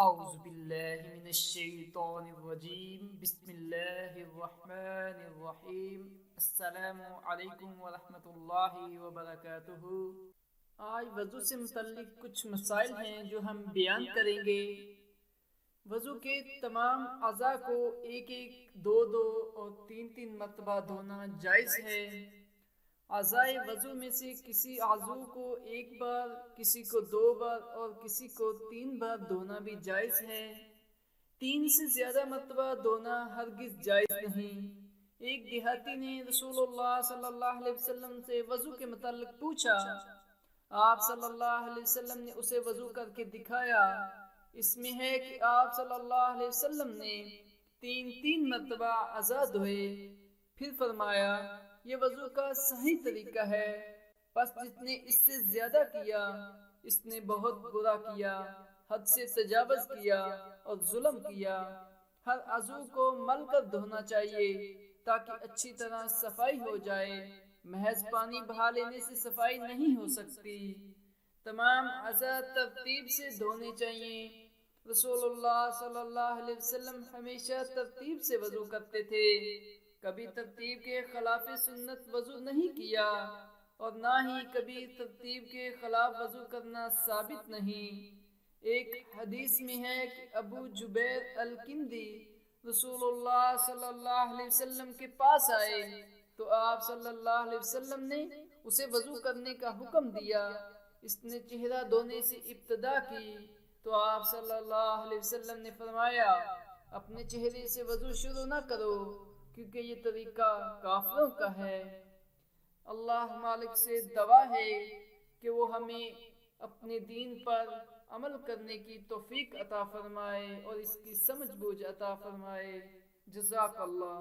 اعوذ باللہ من الشیطان الرجیم بسم اللہ الرحمن الرحیم السلام علیکم ورحمۃ اللہ وبرکاتہ۔ آج وضو سے متعلق کچھ مسائل ہیں جو ہم بیان کریں گے۔ وضو کے تمام اعضاء کو ایک ایک، دو دو اور تین تین مرتبہ دھونا جائز ہے۔ اعضائے وضو میں سے کسی عضو کو ایک بار، کسی کو دو بار اور کسی کو 3 بار دھونا بھی جائز ہے۔ 3 سے زیادہ مرتبہ دھونا ہرگز جائز نہیں۔ ایک دیہاتی نے رسول اللہ صلی اللہ علیہ وسلم سے وضو کے متعلق پوچھا۔ آپ صلی اللہ علیہ وسلم نے اسے وضو کر کے دکھایا۔ اس میں ہے کہ آپ صلی اللہ علیہ وسلم نے 3 مرتبہ اعضاء دھوئے، پھر فرمایا یہ وضو کا صحیح طریقہ ہے، پس جس نے اس سے زیادہ کیا اس نے بہت برا کیا، حد سے تجاوز کیا اور ظلم کیا۔ ہر عضو کو مل کر دھونا چاہیے تاکہ اچھی طرح صفائی ہو جائے۔ محض پانی بہا لینے سے صفائی نہیں ہو سکتی۔ تمام اعضاء ترتیب سے دھونے چاہیے۔ رسول اللہ صلی اللہ علیہ وسلم ہمیشہ ترتیب سے وضو کرتے تھے، کبھی ترتیب کے خلاف سنت وضو نہیں کیا اور نہ ہی کبھی ترتیب کے خلاف وضو کرنا ثابت نہیں۔ ایک حدیث میں ہے کہ ابو جبیر الکندی رسول اللہ صلی اللہ علیہ وسلم کے پاس آئے تو آپ صلی اللہ علیہ وسلم نے اسے وضو کرنے کا حکم دیا۔ اس نے چہرہ دھونے سے ابتدا کی تو آپ صلی اللہ علیہ وسلم نے فرمایا اپنے چہرے سے وضو شروع نہ کرو کیونکہ یہ طریقہ کافروں کا ہے۔ اللہ مالک سے دعا ہے کہ وہ ہمیں اپنے دین پر عمل کرنے کی توفیق عطا فرمائے اور اس کی سمجھ بوجھ عطا فرمائے۔ جزاک اللہ۔